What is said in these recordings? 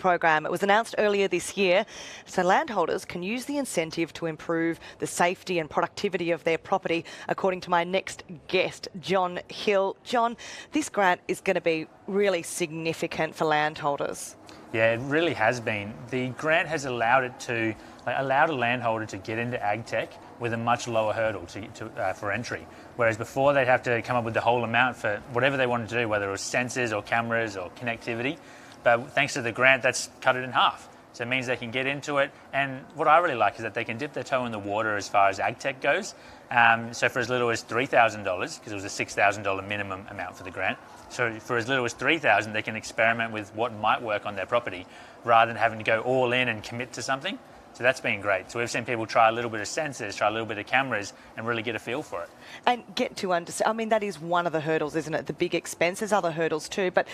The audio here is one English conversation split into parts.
program. It was announced earlier this year, so landholders can use the incentive to improve the safety and productivity of their property, according to my next guest, John Hill. John, this grant is going to be really significant for landholders. Yeah, it really has been. The grant has allowed a landholder to get into ag tech with a much lower hurdle for entry. Whereas before they'd have to come up with the whole amount for whatever they wanted to do, whether it was sensors or cameras or connectivity. But thanks to the grant, that's cut it in half. So it means they can get into it. And what I really like is that they can dip their toe in the water as far as ag tech goes. So for as little as $3,000, because it was a $6,000 minimum amount for the grant. So for as little as $3,000, they can experiment with what might work on their property rather than having to go all in and commit to something. So that's been great. So we've seen people try a little bit of sensors, try a little bit of cameras, and really get a feel for it. And get to understand, I mean, that is one of the hurdles, isn't it? The big expense. There's other hurdles too. But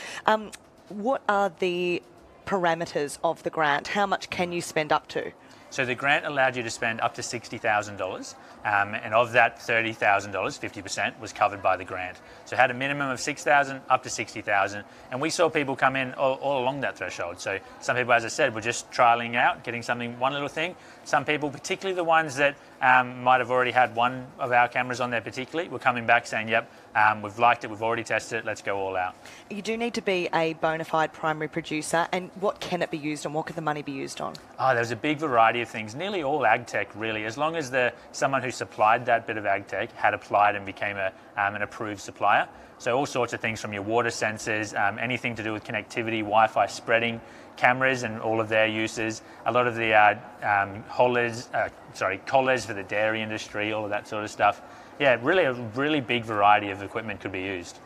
what are the parameters of the grant? How much can you spend up to? So the grant allowed you to spend up to $60,000, and of that $30,000, 50% was covered by the grant. So it had a minimum of $6,000 up to $60,000, and we saw people come in all along that threshold. So some people, as I said, were just trialing out, getting one little thing. Some people, particularly the ones that might have already had one of our cameras on there particularly, were coming back saying, yep, we've liked it, we've already tested it, let's go all out. You do need to be a bona fide primary producer, and what can it be used on? What can the money be used on? Oh, there's a big variety of things. Nearly all ag tech, really, as long as someone who supplied that bit of ag tech had applied and became an approved supplier. So all sorts of things from your water sensors, anything to do with connectivity, Wi-Fi spreading, cameras and all of their uses, a lot of the collars for the dairy industry, all of that sort of stuff. Yeah, really a really big variety of equipment could be used.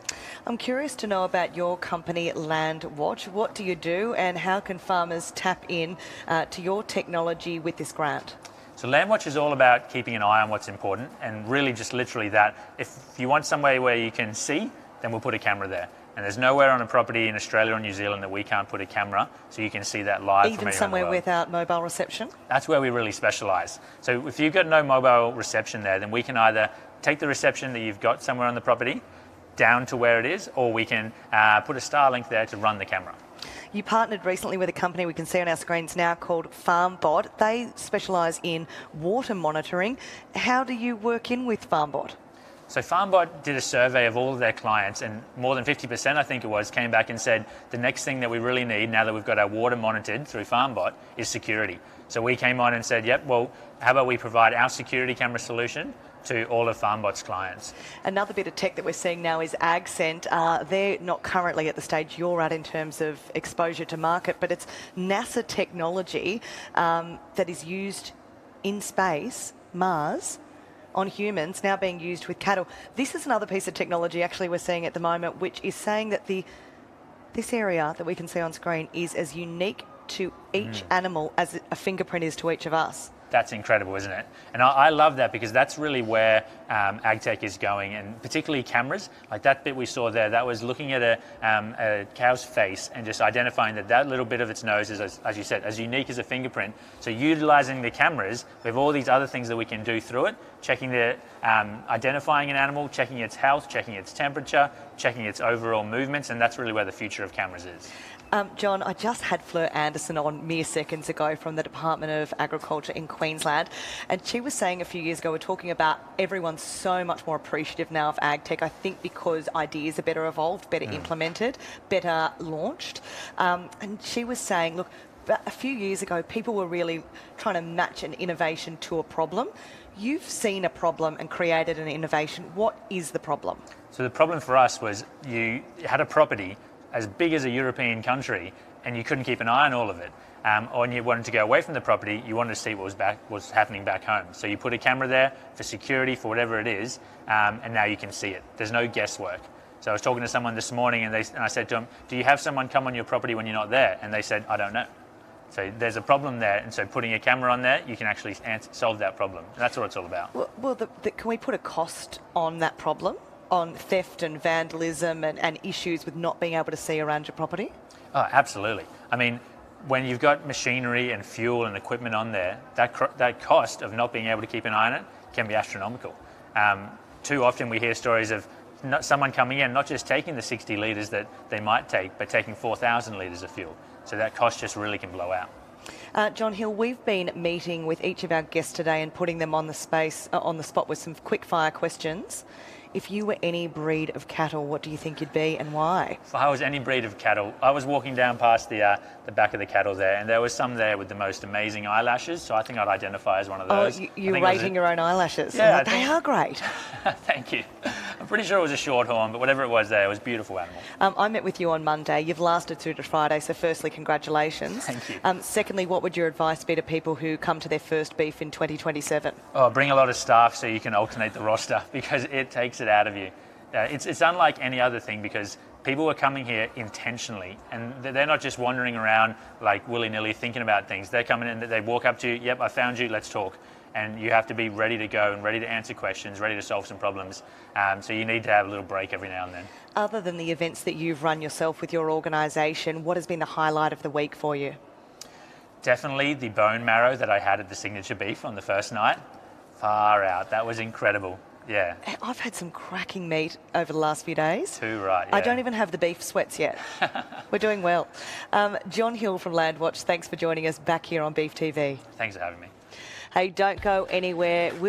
I'm curious to know about your company, LandWatch. What do you do, and how can farmers tap in to your technology with this grant? So LandWatch is all about keeping an eye on what's important, and really just literally that. If you want somewhere where you can see, then we'll put a camera there. And there's nowhere on a property in Australia or New Zealand that we can't put a camera, so you can see that live. Even somewhere without mobile reception? That's where we really specialise. So if you've got no mobile reception there, then we can either take the reception that you've got somewhere on the property down to where it is, or we can put a Starlink there to run the camera. You partnered recently with a company we can see on our screens now called FarmBot. They specialise in water monitoring. How do you work in with FarmBot? So FarmBot did a survey of all of their clients, and more than 50%, I think it was, came back and said the next thing that we really need now that we've got our water monitored through FarmBot is security. So we came on and said, yep, well, how about we provide our security camera solution to all of FarmBot's clients. Another bit of tech that we're seeing now is AgScent. They're not currently at the stage you're at in terms of exposure to market, but it's NASA technology that is used in space, Mars, on humans, now being used with cattle. This is another piece of technology actually we're seeing at the moment, which is saying that this area that we can see on screen is as unique to each animal as a fingerprint is to each of us. That's incredible, isn't it? And I love that, because that's really where ag tech is going, and particularly cameras. Like that bit we saw there, that was looking at a cow's face and just identifying that little bit of its nose is, as you said, as unique as a fingerprint. So utilising the cameras, we have all these other things that we can do through it, checking identifying an animal, checking its health, checking its temperature, checking its overall movements, and that's really where the future of cameras is. John, I just had Fleur Anderson on mere seconds ago from the Department of Agriculture in Queensland, and she was saying a few years ago, we're talking about everyone's so much more appreciative now of ag tech, I think because ideas are better evolved, better implemented, better launched. And she was saying, look, a few years ago, people were really trying to match an innovation to a problem. You've seen a problem and created an innovation. What is the problem? So the problem for us was you had a property as big as a European country, and you couldn't keep an eye on all of it. Or when you wanted to go away from the property, you wanted to see what was happening back home. So you put a camera there for security, for whatever it is, and now you can see it. There's no guesswork. So I was talking to someone this morning, and I said to them, do you have someone come on your property when you're not there? And they said, I don't know. So there's a problem there, and so putting a camera on there, you can actually solve that problem. And that's what it's all about. Well, can we put a cost on that problem? On theft and vandalism and issues with not being able to see around your property? Oh, absolutely. I mean, when you've got machinery and fuel and equipment on there, that cost of not being able to keep an eye on it can be astronomical. Too often we hear stories of someone coming in, not just taking the 60 litres that they might take, but taking 4,000 litres of fuel. So that cost just really can blow out. John Hill, we've been meeting with each of our guests today and putting them on the spot with some quick fire questions. If you were any breed of cattle, what do you think you'd be and why? If I was any breed of cattle, I was walking down past the back of the cattle there, and there was some there with the most amazing eyelashes, so I think I'd identify as one of those. You're rating your own eyelashes? Yeah, they are great. Thank you. I'm pretty sure it was a shorthorn, but whatever it was there, it was a beautiful animal. I met with you on Monday. You've lasted through to Friday, so firstly, congratulations. Thank you. Secondly, what would your advice be to people who come to their first beef in 2027? Oh, bring a lot of staff so you can alternate the roster, because it takes it out of you. It's unlike any other thing, because people are coming here intentionally, and they're not just wandering around like willy-nilly thinking about things. They're coming in, they walk up to you, yep, I found you, let's talk. And you have to be ready to go and ready to answer questions, ready to solve some problems. So you need to have a little break every now and then. Other than the events that you've run yourself with your organisation, what has been the highlight of the week for you? Definitely the bone marrow that I had at the Signature Beef on the first night. Far out, that was incredible. Yeah. I've had some cracking meat over the last few days. Too right, yeah. I don't even have the beef sweats yet. We're doing well. John Hill from Landwatch, thanks for joining us back here on Beef TV. Thanks for having me. Hey, don't go anywhere. We'll